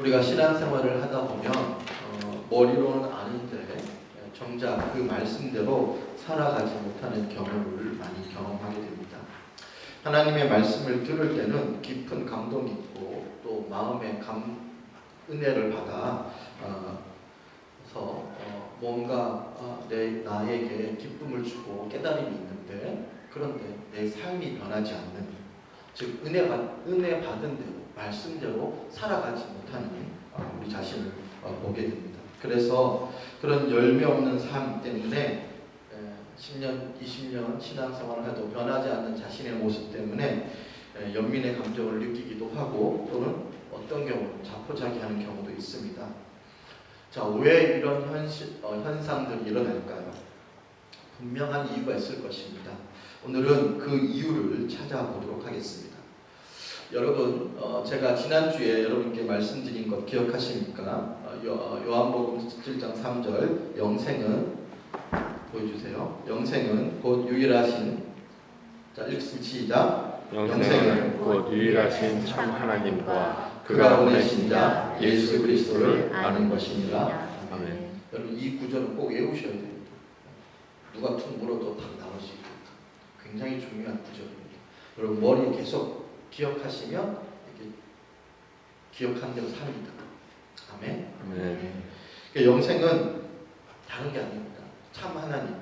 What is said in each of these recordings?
우리가 신앙생활을 하다 보면 머리로는 아는데 정작 그 말씀대로 살아가지 못하는 경험을 많이 경험하게 됩니다. 하나님의 말씀을 들을 때는 깊은 감동이 있고 또 마음의 은혜를 받아 뭔가 나에게 기쁨을 주고 깨달음이 있는데, 그런데 내 삶이 변하지 않는, 즉 은혜 받은 대로 말씀대로 살아가지 못하는 우리 자신을 보게 됩니다. 그래서 그런 열매 없는 삶 때문에 10년, 20년 신앙생활을 해도 변하지 않는 자신의 모습 때문에 연민의 감정을 느끼기도 하고, 또는 어떤 경우는 자포자기하는 경우도 있습니다. 자, 왜 이런 현상들이 일어날까요? 분명한 이유가 있을 것입니다. 오늘은 그 이유를 찾아보도록 하겠습니다. 여러분, 제가 지난주에 여러분께 말씀드린 것 기억하십니까? 요한복음 17장 3절, 영생은, 보여주세요. 영생은 곧 유일하신, 자, 읽습니다. 시작. 영생은 곧 유일하신 참 하나님과 그가 보내신 자 예수 그리스도를 아는 것이니라. 아멘. 여러분, 이 구절은 꼭 외우셔야 됩니다. 누가 툭 물어도 딱 나올 수 있게끔 굉장히 중요한 구절입니다. 여러분, 머리에 계속 기억하시면 이렇게 기억한 대로 삽니다. 아멘. 아멘. 그러니까 영생은 다른 게 아닙니다. 참 하나님,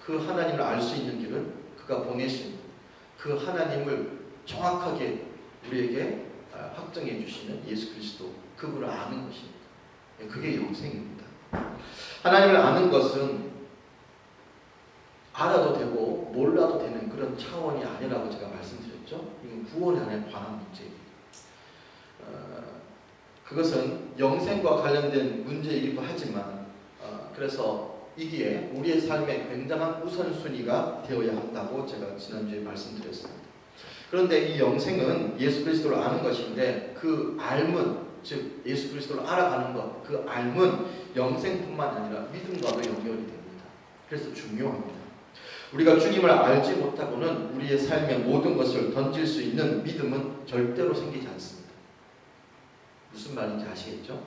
그 하나님을 알 수 있는 길은 그가 보내신 그 하나님을 정확하게 우리에게 확정해 주시는 예수 그리스도, 그분을 아는 것입니다. 그게 영생입니다. 하나님을 아는 것은 알아도 되고 몰라도 되는 그런 차원이 아니라고 제가 말씀드렸죠. 이건 구원에 관한 문제입니다. 그것은 영생과 관련된 문제이기도 하지만 그래서 이기에 우리의 삶에 굉장한 우선순위가 되어야 한다고 제가 지난주에 말씀드렸습니다. 그런데 이 영생은 예수 그리스도를 아는 것인데, 그 알문, 즉 예수 그리스도를 알아가는 것, 그 알문, 영생뿐만 아니라 믿음과도 연결이 됩니다. 그래서 중요합니다. 우리가 주님을 알지 못하고는 우리의 삶의 모든 것을 던질 수 있는 믿음은 절대로 생기지 않습니다. 무슨 말인지 아시겠죠?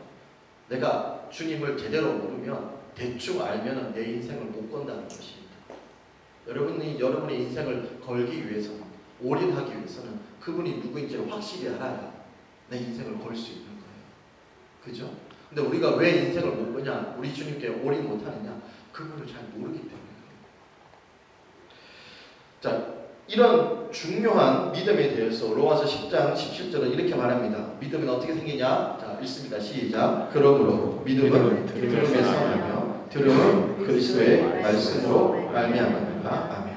내가 주님을 제대로 모르면, 대충 알면 내 인생을 못 건다는 것입니다. 여러분의 인생을 걸기 위해서는, 올인하기 위해서는 그분이 누구인지를 확실히 알아야 내 인생을 걸 수 있는 거예요. 그죠? 근데 우리가 왜 인생을 못 거냐, 우리 주님께 올인 못하느냐, 그분을 잘 모르기 때문에. 자, 이런 중요한 믿음에 대해서 로마서 10장 17절은 이렇게 말합니다. 믿음은 어떻게 생기냐? 자, 읽습니다. 시작. 그러므로 믿음은 들음에서 나며 들음은 그리스도의 말씀으로 말미암으니라. 아멘.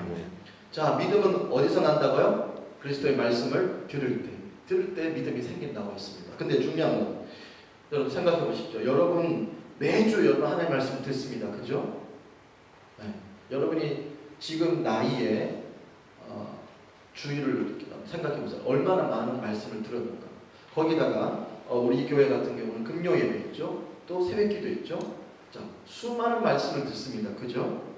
자, 믿음은 어디서 난다고요? 그리스도의 말씀을 들을 때 믿음이 생긴다고 했습니다. 근데 중요한 건, 여러분 생각해 보십시오. 여러분 매주 여러분 하나님의 말씀을 듣습니다. 그죠? 네. 여러분이 지금 나이에 주의를 생각해 보세요. 얼마나 많은 말씀을 들었는가. 거기다가 우리 교회 같은 경우는 금요 예배 있죠. 또 새벽기도 있죠. 자, 수많은 말씀을 듣습니다. 그죠?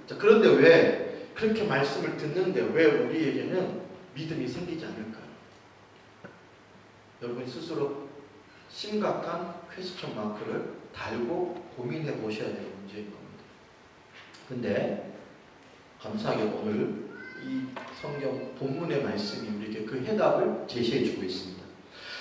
자, 그런데 왜 그렇게 말씀을 듣는데 왜 우리에게는 믿음이 생기지 않을까요? 여러분 스스로 심각한 퀘스천 마크를 달고 고민해 보셔야 되는 문제인 겁니다. 근데 감사하게 오늘 이 성경 본문의 말씀이 우리에게 그 해답을 제시해 주고 있습니다.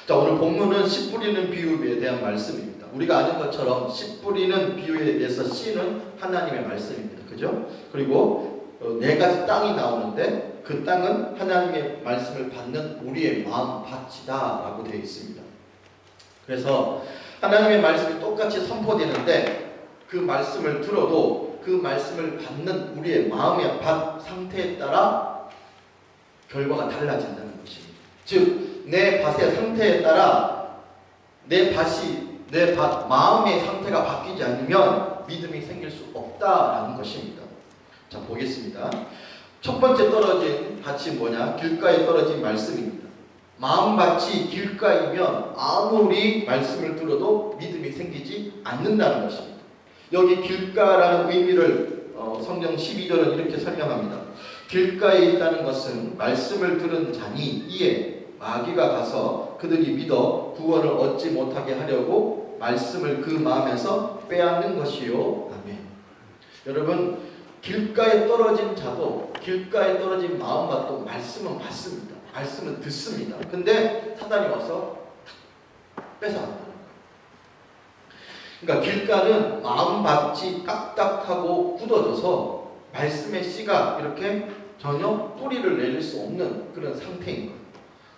자, 오늘 본문은 씨 뿌리는 비유에 대한 말씀입니다. 우리가 아는 것처럼 씨 뿌리는 비유에 대해서 씨는 하나님의 말씀입니다. 그죠? 그리고 네 가지 땅이 나오는데 그 땅은 하나님의 말씀을 받는 우리의 마음 밭이다라고 되어 있습니다. 그래서 하나님의 말씀이 똑같이 선포되는데 그 말씀을 들어도 그 말씀을 받는 우리의 마음의 밭 상태에 따라 결과가 달라진다는 것입니다. 즉, 내 밭의 상태에 따라 내 마음의 상태가 바뀌지 않으면 믿음이 생길 수 없다라는 것입니다. 자, 보겠습니다. 첫 번째 떨어진 밭이 뭐냐? 길가에 떨어진 말씀입니다. 마음밭이 길가이면 아무리 말씀을 들어도 믿음이 생기지 않는다는 것입니다. 여기 길가라는 의미를 성경 12절은 이렇게 설명합니다. 길가에 있다는 것은 말씀을 들은 자니 이에 마귀가 가서 그들이 믿어 구원을 얻지 못하게 하려고 말씀을 그 마음에서 빼앗는 것이요. 아멘. 여러분, 길가에 떨어진 자도 길가에 떨어진 마음밭도 말씀은 받습니다. 말씀은 듣습니다. 근데 사단이 와서 뺏어간다는 거예요. 그러니까 길가는 마음밭이 딱딱하고 굳어져서 말씀의 씨가 이렇게 전혀 뿌리를 내릴 수 없는 그런 상태인 거예요.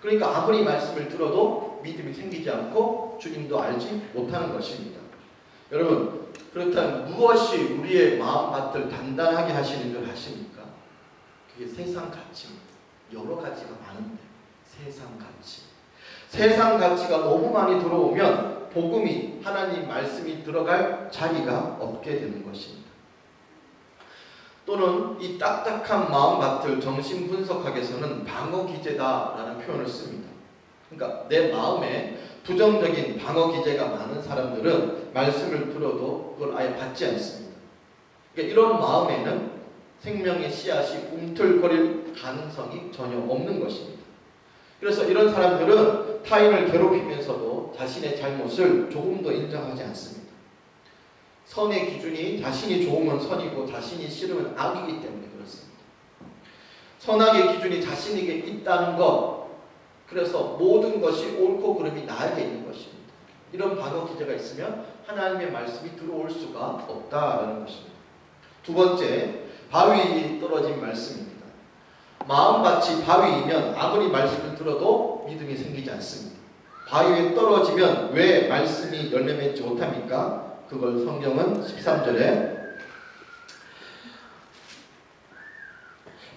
그러니까 아무리 말씀을 들어도 믿음이 생기지 않고 주님도 알지 못하는 것입니다. 여러분, 그렇다면 무엇이 우리의 마음밭을 단단하게 하시는 줄 아십니까? 그게 세상 가치입니다. 여러 가지가 많은데 세상 가치. 세상 가치가 너무 많이 들어오면 복음이, 하나님 말씀이 들어갈 자리가 없게 되는 것입니다. 또는 이 딱딱한 마음밭을 정신분석학에서는 방어기제다라는 표현을 씁니다. 그러니까 내 마음에 부정적인 방어기제가 많은 사람들은 말씀을 들어도 그걸 아예 받지 않습니다. 그러니까 이런 마음에는 생명의 씨앗이 움틀거릴 가능성이 전혀 없는 것입니다. 그래서 이런 사람들은 타인을 괴롭히면서도 자신의 잘못을 조금도 인정하지 않습니다. 선의 기준이 자신이 좋으면 선이고 자신이 싫으면 악이기 때문에 그렇습니다. 선악의 기준이 자신에게 있다는 것, 그래서 모든 것이 옳고 그름이 나에게 있는 것입니다. 이런 방어 기제가 있으면 하나님의 말씀이 들어올 수가 없다라는 것입니다. 두 번째, 바위에 떨어진 말씀입니다. 마음밭이 바위이면 아무리 말씀을 들어도 믿음이 생기지 않습니다. 바위에 떨어지면 왜 말씀이 열매 맺지 못합니까? 그걸 성경은 13절에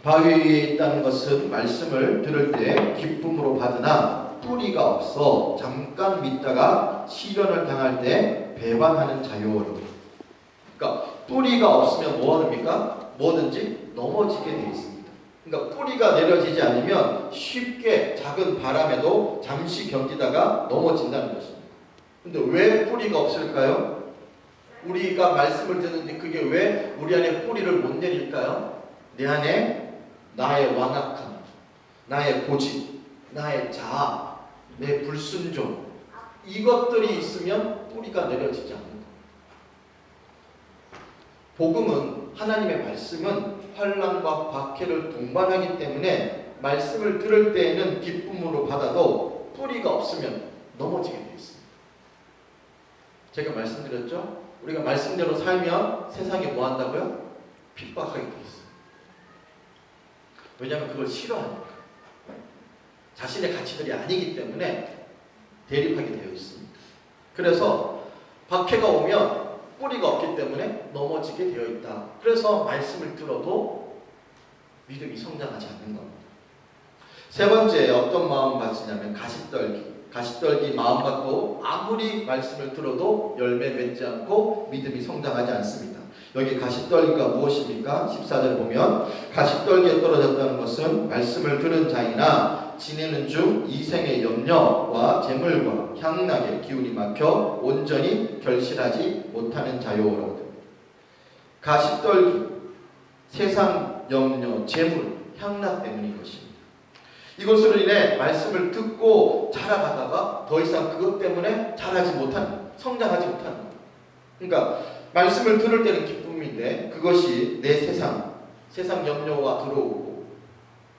바위 위에 있다는 것은 말씀을 들을 때 기쁨으로 받으나 뿌리가 없어 잠깐 믿다가 시련을 당할 때 배반하는 자요. 그러니까 뿌리가 없으면 뭐 합니까? 뭐든지 넘어지게 되어 있습니다. 그러니까 뿌리가 내려지지 않으면 쉽게 작은 바람에도 잠시 견디다가 넘어진다는 것입니다. 근데 왜 뿌리가 없을까요? 우리가 말씀을 듣는데 그게 왜 우리 안에 뿌리를 못 내릴까요? 내 안에 나의 완악함, 나의 고집, 나의 자아, 내 불순종, 이것들이 있으면 뿌리가 내려지지 않는다. 복음은, 하나님의 말씀은 환난과 박해를 동반하기 때문에 말씀을 들을 때에는 기쁨으로 받아도 뿌리가 없으면 넘어지게 되어 있습니다. 제가 말씀드렸죠? 우리가 말씀대로 살면 세상이 뭐 한다고요? 핍박하게 되어 있어요. 왜냐하면 그걸 싫어하니까. 자신의 가치들이 아니기 때문에 대립하게 되어 있습니다. 그래서 박해가 오면 뿌리가 없기 때문에 넘어지게 되어 있다. 그래서 말씀을 들어도 믿음이 성장하지 않는 겁니다. 세 번째, 어떤 마음밭이냐면 가시떨기. 가시떨기 마음밭도 아무리 말씀을 들어도 열매 맺지 않고 믿음이 성장하지 않습니다. 여기 가시떨기가 무엇입니까? 14절 보면 가시떨기에 떨어졌다는 것은 말씀을 들은 자이나 지내는 중 이생의 염려와 재물과 향락에 기운이 막혀 온전히 결실하지 못하는 자요라고 됩니다. 가시떨기, 세상 염려, 재물, 향락 때문인 것입니다. 이것으로 인해 말씀을 듣고 자라가다가 더 이상 그것 때문에 자라지 못하는, 성장하지 못하는 거예요. 그러니까 말씀을 들을 때는 기쁨인데 그것이 내 세상 염려가 들어오고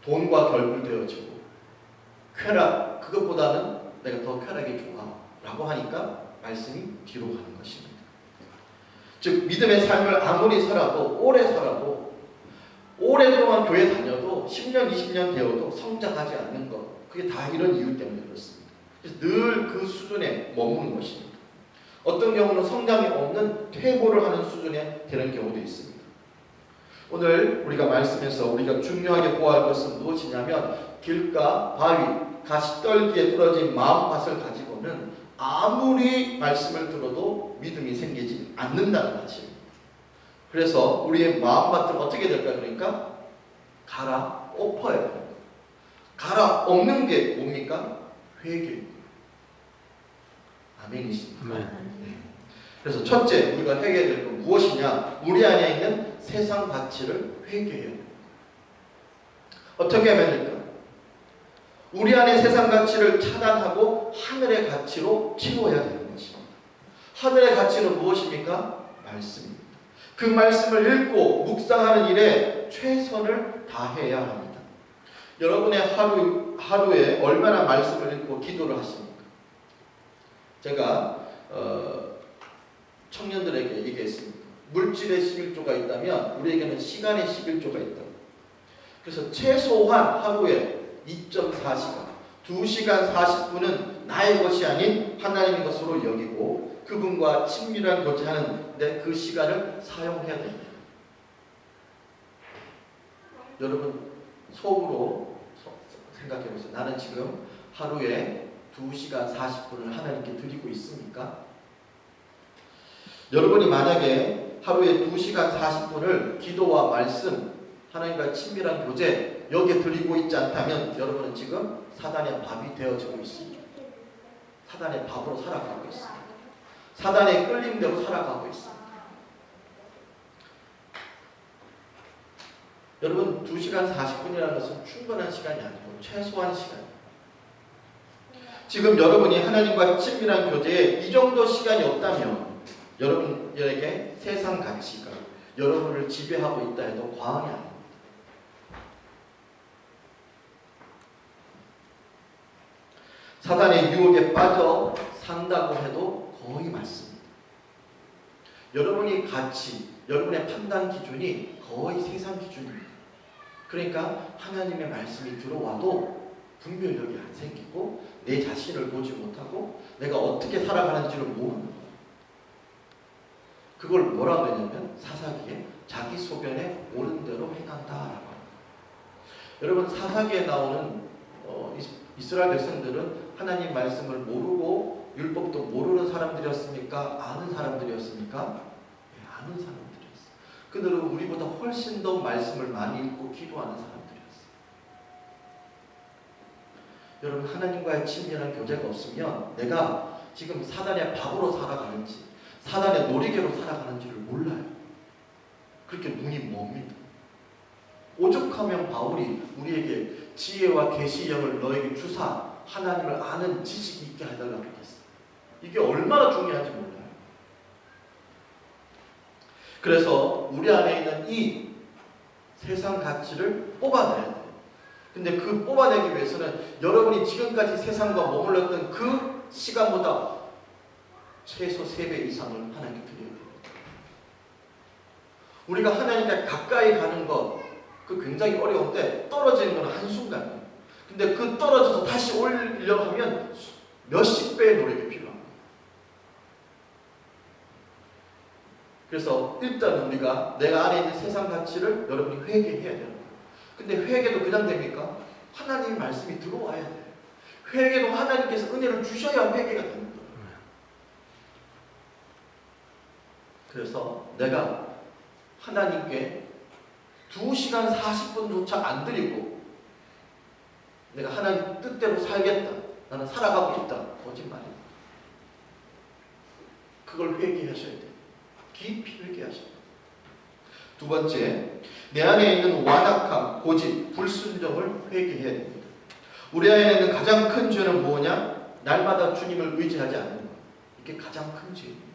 돈과 결부되어지고 쾌락, 그것보다는 내가 더 쾌락이 좋아 라고 하니까 말씀이 뒤로 가는 것입니다. 즉 믿음의 삶을 아무리 살아도, 오래 살아도, 오랫동안 교회 다녀도 10년, 20년 되어도 성장하지 않는 것, 그게 다 이런 이유 때문에 그렇습니다. 그래서 늘 그 수준에 머무는 것입니다. 어떤 경우는 성장이 없는 퇴보를 하는 수준에 되는 경우도 있습니다. 오늘 우리가 말씀에서 우리가 중요하게 보아야 할 것은 무엇이냐면 길가, 바위, 가시떨기에 떨어진 마음밭을 가지고는 아무리 말씀을 들어도 믿음이 생기지 않는다는 것입니다. 그래서 우리의 마음밭을 어떻게 될까? 그러니까 갈아 엎어야 됩니다. 갈아 엎는 게 뭡니까? 회개입니다. 아멘이십니까? 아멘. 네. 그래서 첫째, 우리가 회개해야 될 건 무엇이냐? 우리 안에 있는 세상 가치를 회개해야 됩니다. 어떻게 하면 될까? 우리 안에 세상 가치를 차단하고 하늘의 가치로 채워야 되는 것입니다. 하늘의 가치는 무엇입니까? 말씀입니다. 그 말씀을 읽고 묵상하는 일에 최선을 다해야 합니다. 여러분의 하루에 얼마나 말씀을 읽고 기도를 하십니까? 제가 청년들에게 얘기했습니다. 물질의 11조가 있다면 우리에게는 시간의 11조가 있다. 그래서 최소한 하루에 2.4시간, 2시간 40분은 나의 것이 아닌 하나님의 것으로 여기고 그분과 친밀한 교제하는 데 그 시간을 사용해야 됩니다. 여러분 속으로 생각해보세요. 나는 지금 하루에 2시간 40분을 하나님께 드리고 있습니까? 여러분이 만약에 하루에 2시간 40분을 기도와 말씀, 하나님과 친밀한 교제 여기에 드리고 있지 않다면 여러분은 지금 사단의 밥이 되어지고 있습니다. 사단의 밥으로 살아가고 있습니다. 사단의 끌림대로 살아가고 있습니다. 여러분 2시간 40분이라는 것은 충분한 시간이 아니고 최소한 시간입니다. 지금 여러분이 하나님과 친밀한 교제에 이 정도 시간이 없다면 여러분에게 세상 가치가 여러분을 지배하고 있다 해도 과언이 아닙니다. 사단의 유혹에 빠져 산다고 해도 거의 맞습니다. 여러분의 가치, 여러분의 판단 기준이 거의 세상 기준입니다. 그러니까 하나님의 말씀이 들어와도 분별력이 안 생기고 내 자신을 보지 못하고 내가 어떻게 살아가는지를 모르는 거예요. 그걸 뭐라고 하냐면 사사기에 자기 소견에 옳은 대로 행한다라고 합니다. 여러분 사사기에 나오는 이스라엘 백성들은 하나님 말씀을 모르고 율법도 모르는 사람들이었습니까? 아는 사람들이었습니까? 네, 아는 사람들이었어요. 그들은 우리보다 훨씬 더 말씀을 많이 읽고 기도하는 사람들이었어요. 여러분 하나님과의 친밀한 교제가 없으면 내가 지금 사단의 밥으로 살아가는지 사단의 놀이개로 살아가는지를 몰라요. 그렇게 눈이 멉니다. 오죽하면 바울이 우리에게 지혜와 계시의 영을 너에게 주사 하나님을 아는 지식이 있게 해달라고 했어요. 이게 얼마나 중요한지 몰라요. 그래서 우리 안에 있는 이 세상 가치를 뽑아내야 돼요. 근데 그 뽑아내기 위해서는 여러분이 지금까지 세상과 머물렀던 그 시간보다 최소 3배 이상을 하나님께 드려야 됩니다. 우리가 하나님께 가까이 가는 것, 그 굉장히 어려운데 떨어지는 건 한순간이에요. 근데 그 떨어져서 다시 올리려고 하면 몇십 배의 노력이 필요합니다. 그래서 일단 우리가 내가 안에 있는 세상 가치를 여러분이 회개해야 되는 거예요. 근데 회개도 그냥 됩니까? 하나님의 말씀이 들어와야 돼요. 회개도 하나님께서 은혜를 주셔야 회개가 되는 거예요. 그래서 내가 하나님께 2시간 40분조차 안 드리고 내가 하나님 뜻대로 살겠다. 나는 살아가고 있다. 거짓말입니다. 그걸 회개하셔야 돼요. 깊이 회개하셔야 돼요. 두 번째, 내 안에 있는 완악함, 고집, 불순종을 회개해야 됩니다. 우리 안에 있는 가장 큰 죄는 뭐냐? 날마다 주님을 의지하지 않는 것. 이게 가장 큰 죄입니다.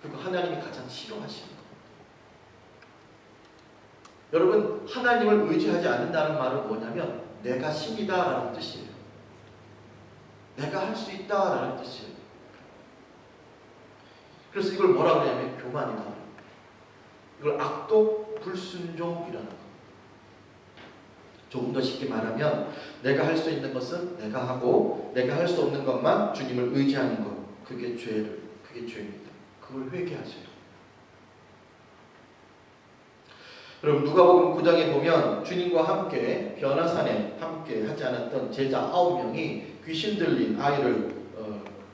그리고 하나님이 가장 싫어하시는 것. 여러분 하나님을 의지하지 않는다는 말은 뭐냐면 내가 신이다 라는 뜻이에요. 내가 할 수 있다 라는 뜻이에요. 그래서 이걸 뭐라고 하냐면 교만이다. 이걸 악독 불순종이라는 겁니다. 조금 더 쉽게 말하면 내가 할 수 있는 것은 내가 하고 내가 할 수 없는 것만 주님을 의지하는 것. 그게 죄입니다. 그걸 회개하세요. 여러분 누가복음 9장에 보면 주님과 함께 변화산에 함께 하지 않았던 제자 9명이 귀신 들린 아이를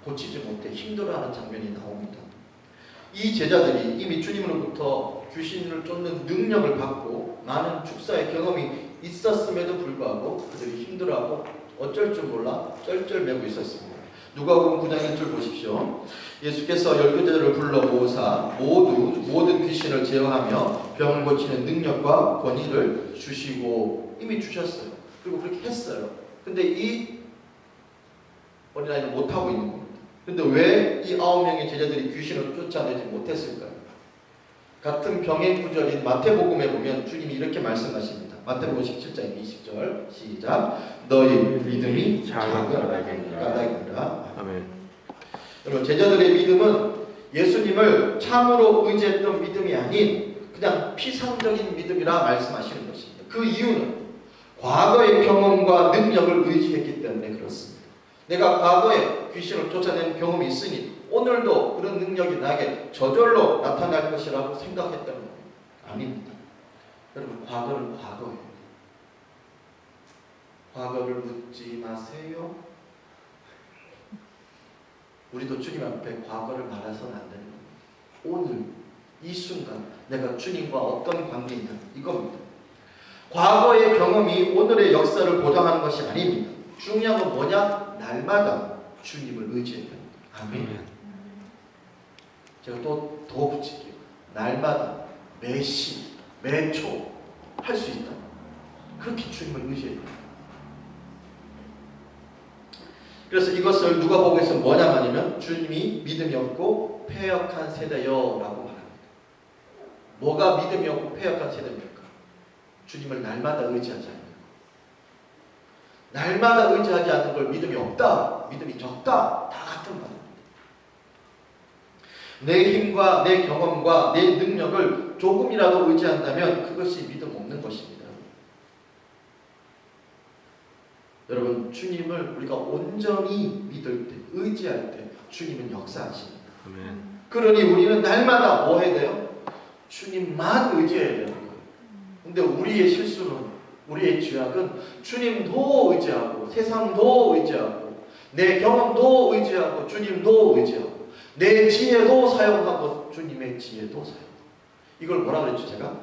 고치지 못해 힘들어하는 장면이 나옵니다. 이 제자들이 이미 주님으로부터 귀신을 쫓는 능력을 받고 많은 축사의 경험이 있었음에도 불구하고 그들이 힘들어하고 어쩔 줄 몰라 쩔쩔매고 있었습니다. 누가복음 9장 1절 보십시오. 예수께서 12제자를 불러 모으사 모든 귀신을 제어하며 병을 고치는 능력과 권위를 주시고 이미 주셨어요. 그리고 그렇게 했어요. 근데 이 어린아이는 못하고 있는 겁니다. 근데 왜 이 9명의 제자들이 귀신을 쫓아내지 못했을까요? 같은 병행 구절인 마태복음에 보면 주님이 이렇게 말씀하십니다. 마태복음 17장 20절 시작. 너희 믿음이 작은 까닭이니라. 아멘. 여러분, 제자들의 믿음은 예수님을 참으로 의지했던 믿음이 아닌 그냥 피상적인 믿음이라 말씀하시는 것입니다. 그 이유는 과거의 경험과 능력을 의지했기 때문에 그렇습니다. 내가 과거에 귀신을 쫓아낸 경험이 있으니 오늘도 그런 능력이 나에게 저절로 나타날 것이라고 생각했다는 겁니다. 아닙니다. 여러분, 과거는 과거예요. 과거를 묻지 마세요. 우리도 주님 앞에 과거를 말해서는 안 되는 겁니다. 오늘 이 순간 내가 주님과 어떤 관계이냐 이겁니다. 과거의 경험이 오늘의 역사를 보장하는 것이 아닙니다. 중요한 건 뭐냐? 날마다 주님을 의지해야 됩니다. 아멘. 제가 또 더 붙일게요. 날마다 매시 매초 할 수 있다. 그렇게 주님을 의지해야 됩니다. 그래서 이것을 누가복음에서 뭐냐 하냐면 주님이 믿음이 없고 패역한 세대요 라고 말합니다. 뭐가 믿음이 없고 패역한 세대입니까? 주님을 날마다 의지하지 않는 것. 날마다 의지하지 않는 걸 믿음이 없다, 믿음이 적다, 다 같은 말입니다. 내 힘과 내 경험과 내 능력을 조금이라도 의지한다면 그것이 믿음 없는 것입니다. 여러분, 주님을 우리가 온전히 믿을 때, 의지할 때 주님은 역사하십니다. 아멘. 그러니 우리는 날마다 뭐 해야 돼요? 주님만 의지해야 되는 거예요. 근데 우리의 실수는, 우리의 죄악은 주님도 의지하고 세상도 의지하고 내 경험도 의지하고 주님도 의지하고 내 지혜도 사용하고 주님의 지혜도 사용하고. 이걸 뭐라 그랬죠 제가?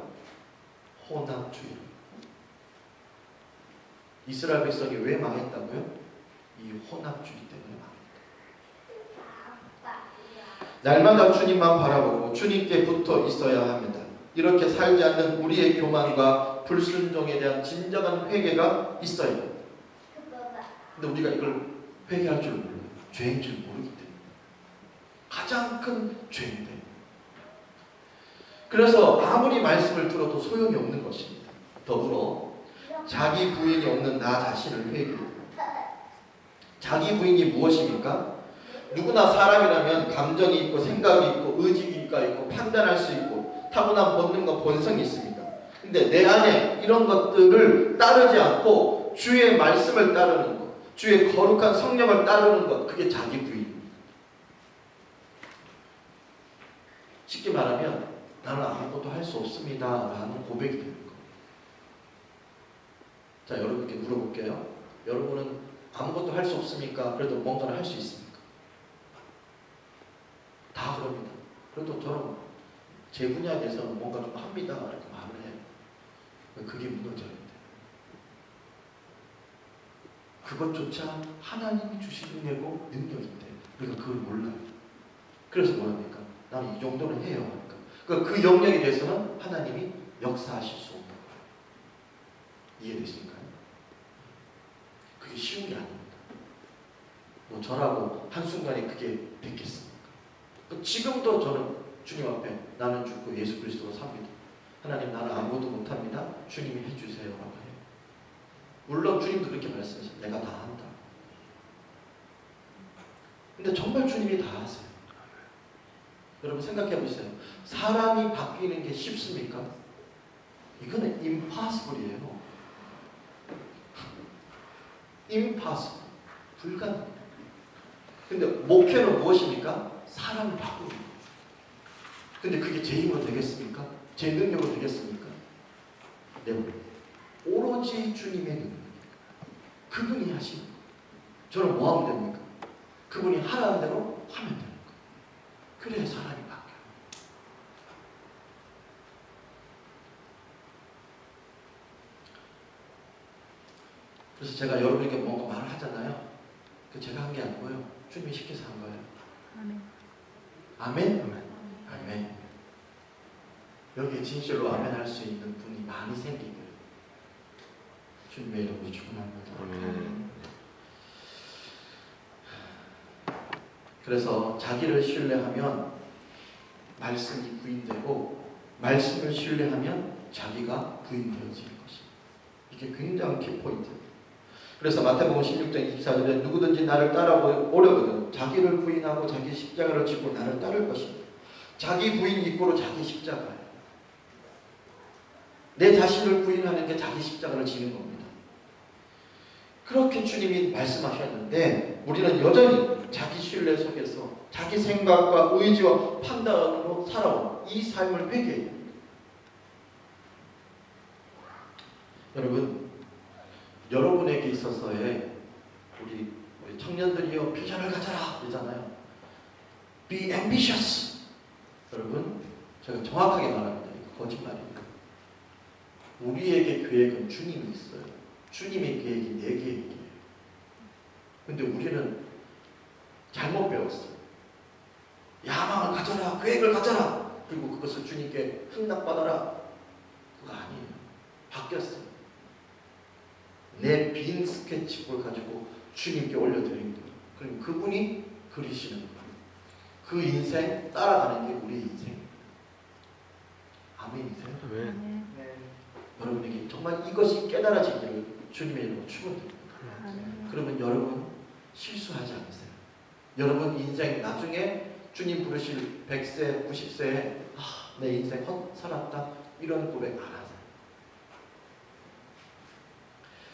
혼합주의. 이스라엘 백성이 왜 망했다고요? 이 혼합주의 때문에 망했다. 날마다 주님만 바라보고 주님께 붙어 있어야 합니다. 이렇게 살지 않는 우리의 교만과 불순종에 대한 진정한 회개가 있어야 합니다. 근데 우리가 이걸 회개할 줄 몰라요. 죄인 줄 모르기 때문에. 가장 큰 죄인데. 그래서 아무리 말씀을 들어도 소용이 없는 것입니다. 더불어 자기 부인이 없는 나 자신을 회개해요. 자기 부인이 무엇입니까? 누구나 사람이라면 감정이 있고 생각이 있고 의지가 있고 판단할 수 있고 타고난 본능과 본성이 있습니다. 근데 내 안에 이런 것들을 따르지 않고 주의 말씀을 따르는 것, 주의 거룩한 성령을 따르는 것, 그게 자기 부인입니다. 쉽게 말하면 나는 아무것도 할 수 없습니다 라는 고백이 되는 겁니다. 자, 여러분께 물어볼게요. 여러분은 아무것도 할 수 없습니까? 그래도 뭔가를 할 수 있습니까? 다 그럽니다. 그래도 저는 제 분야에 대해서는 뭔가 좀 합니다 이렇게 말을 해요. 그게 무너져야 돼요. 그것조차 하나님이 주신 은혜고 능력인데 우리가 그걸 몰라요. 그래서 뭐랍니까? 나는 이 정도는 해요 하니까. 그 영역에 대해서는 하나님이 역사하실 수 없는 거예요. 이해되십니까요? 그게 쉬운 게 아닙니다. 뭐 저라고 한순간에 그게 됐겠습니까? 지금도 저는 주님 앞에 나는 죽고 예수 그리스도로 삽니다. 하나님, 나는 아무것도 못합니다. 주님이 해주세요 라고 해요. 물론 주님도 그렇게 말씀하시죠. 내가 다 한다. 근데 정말 주님이 다 하세요. 여러분 생각해 보세요. 사람이 바뀌는 게 쉽습니까? 이거는 impossible이에요. impossible. 불가능해요. 근데 목회는 무엇입니까? 사람을 바꾸는 거예요. 근데 그게 제 힘으로 되겠습니까? 제 능력으로 되겠습니까? 네. 오로지 주님의 능력. 그분이 하시는 거예요. 저는 뭐 하면 됩니까? 그분이 하라는 대로 하면 되는 거예요. 그래야 사람이 바뀌어요. 그래서 제가 여러분에게 뭔가 말을 하잖아요. 그 제가 한 게 아니고요. 주님이 시켜서 한 거예요. 아멘. 아멘? 아멘. 아멘. 여기에 진실로 아멘 할 수 있는 분이 많이 생기길 주님의 이름으로 축원합니다. 아멘. 그래서 자기를 신뢰하면 말씀이 부인되고 말씀을 신뢰하면 자기가 부인되어지는 것입니다. 이게 굉장히 키포인트입니다. 그래서 마태복음 16장 24절에 누구든지 나를 따라오려거든 자기를 부인하고 자기 십자가를 지고 나를 따를 것입니다. 자기 부인 이꼬로 자기 십자가예요. 내 자신을 부인하는 게 자기 십자가를 지는 겁니다. 그렇게 주님이 말씀하셨는데 우리는 여전히 자기 신뢰 속에서 자기 생각과 의지와 판단으로 살아온 이 삶을 회개해야 됩니다. 여러분, 여러분에게 있어서의 우리 청년들이요 비전을 가져라 그러잖아요. Be ambitious. 여러분, 제가 정확하게 말합니다. 이거 거짓말이에요. 우리에게 계획은 주님이 있어요. 주님의 계획이 내 계획이에요. 근데 우리는 잘못 배웠어요. 야망을 가져라, 계획을 가져라. 그리고 그것을 주님께 흥납받아라. 그거 아니에요. 바뀌었어요. 내 빈 스케치북을 가지고 주님께 올려드린 거예요. 그럼 그분이 그리시는 거예요. 그 인생 따라가는 게 우리 인생이에요. 아멘이세요? 아멘. 여러분에게 정말 이것이 깨달아지기를 주님의 이름으로 축원드립니다. 그러면 여러분 실수하지 않으세요. 여러분 인생 나중에 주님 부르실 100세, 90세에 내 인생 살았다 이런 고백 안 하세요.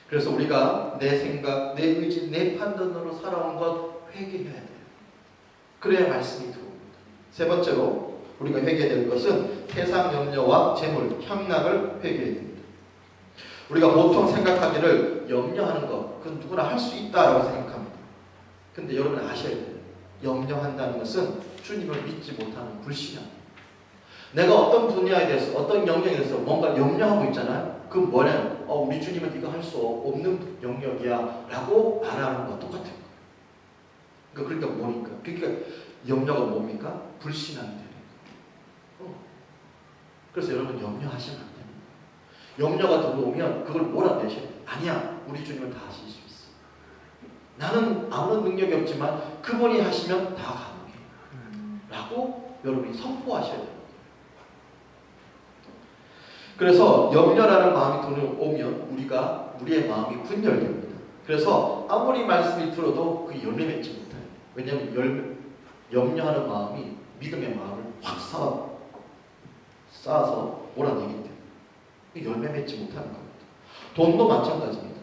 그래서 우리가 내 생각, 내 의지, 내 판단으로 살아온 것 회개해야 돼요. 그래야 말씀이 들어옵니다. 세 번째로 우리가 회개해야 될 것은 세상 염려와 재물, 향락을 회개해야 됩니다. 우리가 보통 생각하기를 염려하는 것, 그건 누구나 할 수 있다라고 생각합니다. 근데 여러분 아셔야 돼요. 염려한다는 것은 주님을 믿지 못하는 불신앙입니다. 내가 어떤 분야에 대해서, 어떤 영역에 대해서 뭔가 염려하고 있잖아요. 그건 뭐냐면 우리 주님은 이거 할 수 없는 영역이야 라고 말하는 것과 똑같은 거예요. 그러니까 뭐니까? 그러니까 염려가 뭡니까? 불신앙이 되는 거예요. 그래서 여러분 염려하시면 안 됩니다. 염려가 들어오면 그걸 몰아내셔야 돼요. 아니야, 우리 주님은 다 하실 수 있어. 나는 아무런 능력이 없지만 그분이 하시면 다 가능해 라고 여러분이 선포하셔야 돼요. 그래서 염려라는 마음이 들어오면 우리의 마음이 분열됩니다. 그래서 아무리 말씀이 들어도 그 열매 맺지 못해요. 왜냐하면 염려하는 마음이 믿음의 마음을 확 쌓아서 몰아내기 때문에 열매 맺지 못하는 겁니다. 돈도 마찬가지입니다.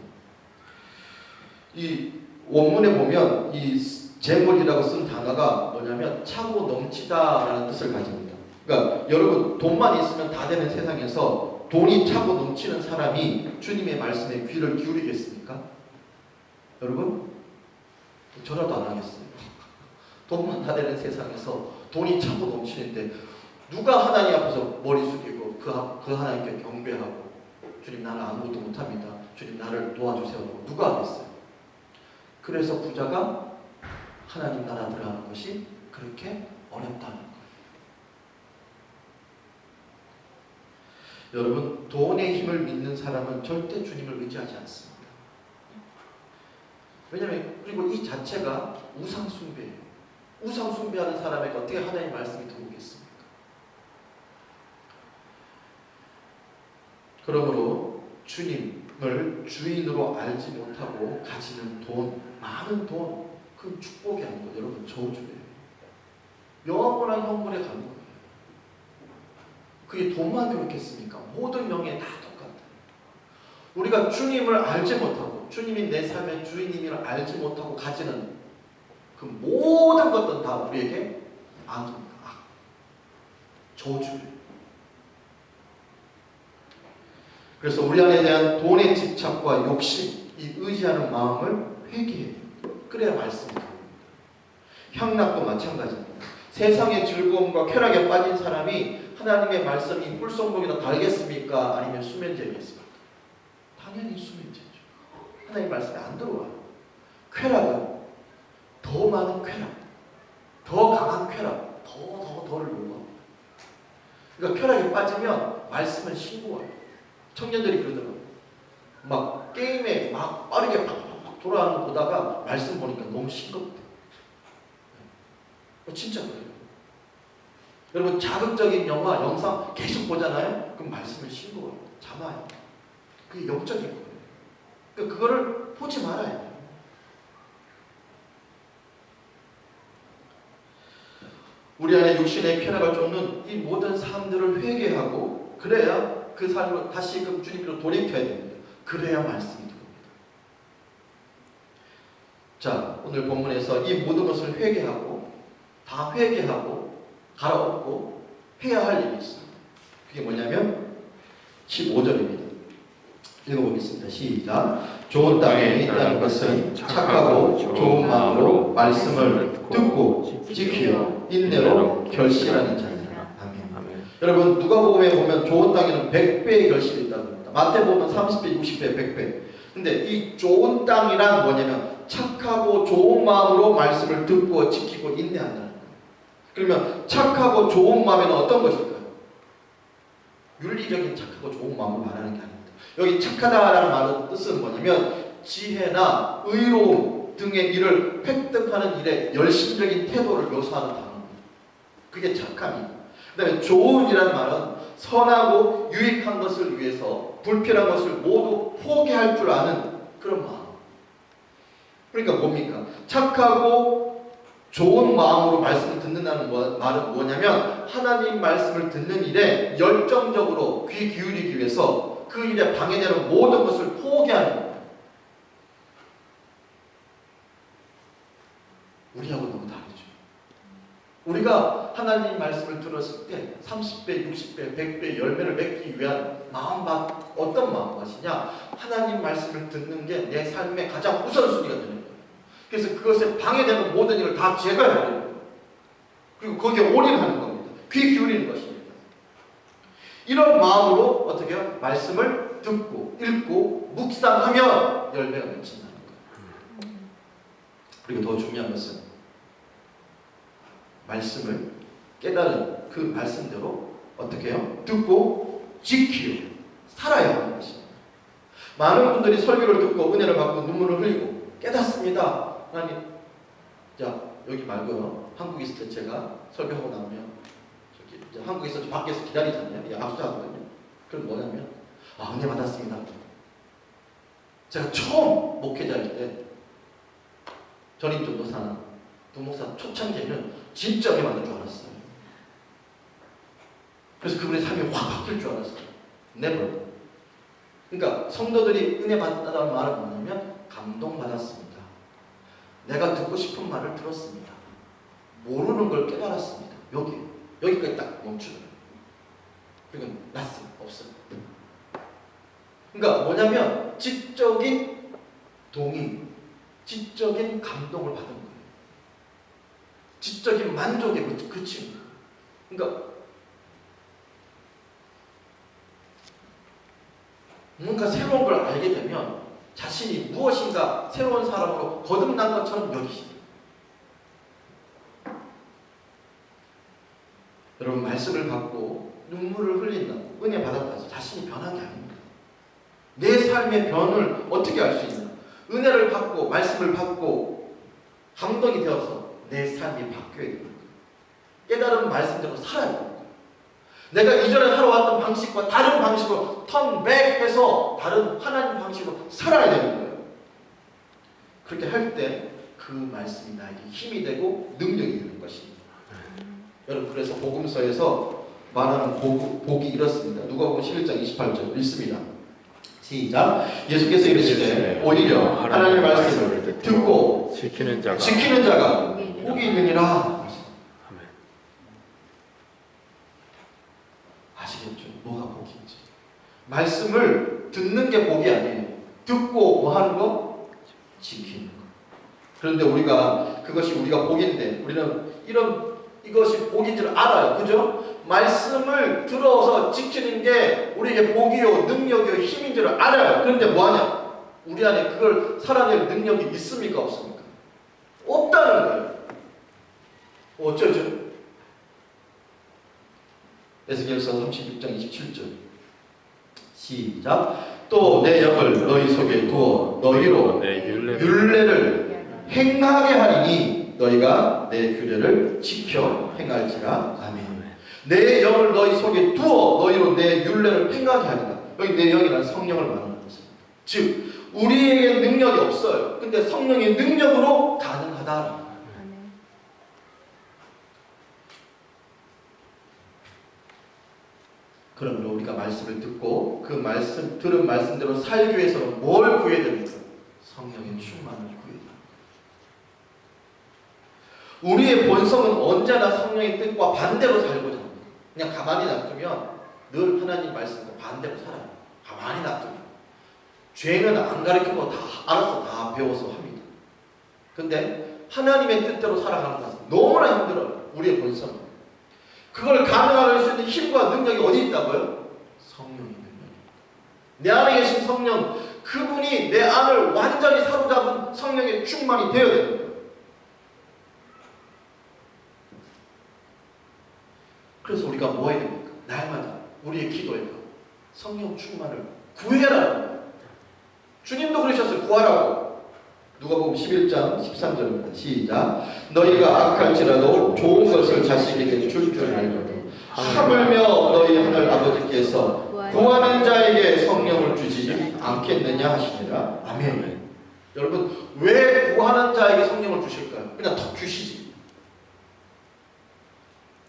이 원문에 보면 이 재물이라고 쓴 단어가 뭐냐면 차고 넘치다라는 뜻을 가집니다. 그러니까 여러분 돈만 있으면 다 되는 세상에서 돈이 차고 넘치는 사람이 주님의 말씀에 귀를 기울이겠습니까? 여러분 저라도 안 하겠어요. 돈만 다 되는 세상에서 돈이 차고 넘치는데 누가 하나님 앞에서 머리 숙이고 그 하나님께 경배하고 주님 나는 아무것도 못합니다. 주님 나를 도와주세요. 누가 하겠어요? 그래서 부자가 하나님 나라 들어가는 것이 그렇게 어렵다는 거예요. 여러분 돈의 힘을 믿는 사람은 절대 주님을 의지하지 않습니다. 왜냐하면 그리고 이 자체가 우상 숭배예요. 우상 숭배하는 사람에게 어떻게 하나님의 말씀이 들어오겠습니까? 그러므로 주님을 주인으로 알지 못하고 가지는 돈, 많은 돈, 그 축복이 아니고 여러분 저주예요. 영원한 형벌에 가는 거예요. 그게 돈만 그렇겠습니까? 모든 명예 다 똑같아요. 우리가 주님을 알지 못하고 주님이 내 삶의 주인임을 알지 못하고 가지는 그 모든 것들은 다 우리에게 악입니다. 저주예요. 그래서 우리 안에 대한 돈의 집착과 욕심, 이 의지하는 마음을 회개해요. 그래야 말씀이 들어옵니다. 향락도 마찬가지입니다. 세상의 즐거움과 쾌락에 빠진 사람이 하나님의 말씀이 꿀송목이나 달겠습니까? 아니면 수면제겠습니까? 당연히 수면제죠. 하나님의 말씀이 안 들어와요. 쾌락은 더 많은 쾌락, 더 강한 쾌락, 더를 요구합니다. 그러니까 쾌락에 빠지면 말씀은 싱거워요. 청년들이 그러더라고요. 막 게임에 막 빠르게 팍팍 돌아가는 거 보다가 말씀 보니까 너무 싱겁대. 진짜 그래요. 여러분 자극적인 영화, 영상 계속 보잖아요. 그럼 말씀을 싱거워요. 잡아요. 그게 영적인 거예요. 그러니까 그거를 보지 말아야 돼요. 우리 안에 육신의 쾌락을 쫓는 이 모든 삶들을 회개하고 그래야 그 삶으로 다시금 주님께로 돌이켜야 됩니다. 그래야 말씀이 들어옵니다. 자, 오늘 본문에서 이 모든 것을 회개하고 다 회개하고 갈아엎고 해야 할 일이 있어요. 그게 뭐냐면 15절입니다. 읽어보겠습니다. 시작. 좋은 땅에 있다는 것은 착하고 좋은 마음으로 말씀을 듣고 지키어 인내로 결실하는 자니라. 아멘. 여러분 누가복음에 보면 좋은 땅에는 100배의 결실이 있다고 합니다. 마태복음은 30배, 60배, 100배. 근데 이 좋은 땅이란 뭐냐면 착하고 좋은 마음으로 말씀을 듣고 지키고 인내한다는 거예요. 그러면 착하고 좋은 마음에는 어떤 것일까요? 윤리적인 착하고 좋은 마음을 말하는 게 아닙니다. 여기 착하다라는 말의 뜻은 뭐냐면 지혜나 의로움 등의 일을 획득하는 일에 열심적인 태도를 묘사하는 단어입니다. 그게 착함입니다. 그 다음에 좋은이라는 말은 선하고 유익한 것을 위해서 불필요한 것을 모두 포기할 줄 아는 그런 마음. 그러니까 뭡니까? 착하고 좋은 마음으로 말씀을 듣는다는 말은 뭐냐면 하나님 말씀을 듣는 일에 열정적으로 귀 기울이기 위해서 그 일에 방해되는 모든 것을 포기하는 거예요. 우리하고 너무 다르죠. 우리가 하나님 말씀을 들었을 때 30배, 60배, 100배 열매를 맺기 위한 어떤 마음가짐이냐? 하나님 말씀을 듣는 게 내 삶의 가장 우선순위가 되는 거예요. 그래서 그것에 방해되는 모든 일을 다 제거해야 돼요. 그리고 거기에 올인하는 겁니다. 귀 기울이는 것입니다. 이런 마음으로 어떻게 해요? 말씀을 듣고 읽고 묵상하면 열매가 맺힌다는 거예요. 그리고 더 중요한 것은 말씀을 깨달은 그 말씀대로 어떻게 해요? 듣고 지키고 살아야 하는 것입니다. 많은 분들이 설교를 듣고 은혜를 받고 눈물을 흘리고 깨닫습니다. 하나님, 자 여기 말고요. 한국에 있을 때 제가 설교하고 나오면 저기 이제 한국에서 밖에서 기다리잖아요. 압수하거든요. 그럼 뭐냐면 은혜 받았습니다. 제가 처음 목회자일 때 전임 전도사 부목사 초창기에는 진짜 은혜 받는 줄 알았어요. 그래서 그분의 삶이 확 바뀔 줄 알았어요. never. 그러니까 성도들이 은혜 받았다는 말은 뭐냐면 감동받았습니다. 내가 듣고 싶은 말을 들었습니다. 모르는 걸 깨달았습니다. 여기까지 딱 멈추더라고요. 그리고 낫습 없어요. 그러니까 뭐냐면 지적인 동의, 지적인 감동을 받은 거예요. 지적인 만족에 그친 거예요. 그러니까 뭔가 새로운 걸 알게 되면 자신이 무엇인가 새로운 사람으로 거듭난 것처럼 여기십니다. 여러분 말씀을 받고 눈물을 흘린다고 은혜 받았다 해서 자신이 변한 게 아닙니다. 내 삶의 변을 어떻게 알 수 있나? 은혜를 받고 말씀을 받고 감동이 되어서 내 삶이 바뀌어야 됩니다. 깨달은 말씀대로 살아야 됩니다. 내가 이전에 살아왔던 방식과 다른 방식으로 턴백해서 다른 하나님 방식으로 살아야 되는 거예요. 그렇게 할 때 그 말씀이 나에게 힘이 되고 능력이 되는 것입니다. 여러분 그래서 복음서에서 말하는 복이 이렇습니다. 누가복음 11장 28절 읽습니다. 시작. 예수께서 이르시되 오히려 하나님의 말씀을 듣고 지키는 자가 복이 있느니라. 아시겠죠? 뭐가 복인지. 말씀을 듣는 게 복이 아니에요. 듣고 뭐 하는 거? 지키는 거. 그런데 그것이 우리가 복인데 우리는 이것이 복인지를 알아요. 그죠? 말씀을 들어서 지키는 게 우리에게 복이요, 능력이요, 힘인지를 알아요. 그런데 뭐하냐? 우리 안에 그걸 살아낼 능력이 있습니까? 없습니까? 없다는 거예요. 어쩌죠? 에스겔서 36장 27절 시작. 또 내 영을 너희 속에 두어 너희로 율례를 행하게 하리니 너희가 내 규례를 지켜 행할지라. 아멘. 내 영을 너희 속에 두어 너희로 내 율례를 행하게 하리라. 여기 내 영이라는 성령을 말하는 것입니다. 즉 우리에게 능력이 없어요. 근데 성령의 능력으로 가능하다. 그러므로 우리가 말씀을 듣고 그 말씀 들은 말씀대로 살기 위해서는 뭘 구해야 됩니까? 성령의 충만을 구해야 됩니다. 우리의 본성은 언제나 성령의 뜻과 반대로 살고자 합니다. 그냥 가만히 놔두면 늘 하나님 말씀과 반대로 살아요. 가만히 놔두면 죄는 안 가르치고 다 알아서 다 배워서 합니다. 근데 하나님의 뜻대로 살아가는 것은 너무나 힘들어요. 우리의 본성은. 그걸 가능하게 수 있는 힘과 능력이 어디 있다고요? 성령의 능력입니다. 내 안에 계신 성령, 그분이 내 안을 완전히 사로잡은 성령의 충만이 되어야 되는 거예요. 그래서 우리가 뭐 해야 됩니까? 날마다 우리의 기도에서 성령 충만을 구해라. 주님도 그러셨어요. 구하라고. 누가복음 11장 13절입니다. 시작. 너희가 악할지라도 좋은 것을 자식에게 줄 줄 알거든 하물며 너희 하늘 아버지께서 구하는 자에게 성령을 주시지 않겠느냐 하시니라. 아멘. 여러분 왜 구하는 자에게 성령을 주실까요? 그냥 더 주시지.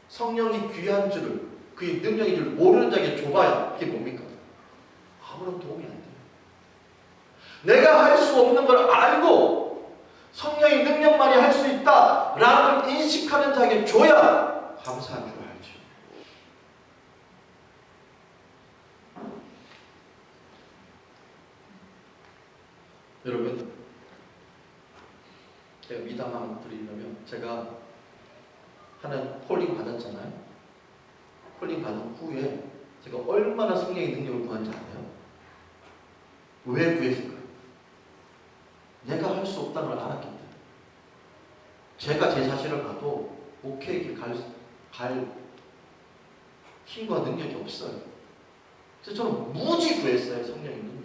성령이 귀한 줄을, 그의 능력인 줄 모르는 자에게 줘봐야 그게 뭡니까? 아무런 도움이 안 돼요. 내가 할 수 없는 걸 알고 성령의 능력만이 할 수 있다라는 걸 인식하는 자에게 줘야 감사한 줄 알죠. 여러분, 제가 미담 한번 드리려면 제가 하나님 콜링 받았잖아요. 콜링 받은 후에 제가 얼마나 성령의 능력을 구한지 알아요? 왜 구했을까요? 내가 할 수 없다는 걸 알았기 때문에. 제가 제 자신을 봐도 목회의 길 갈 힘과 능력이 없어요. 그래서 저는 무지 구했어요. 성령의 능력.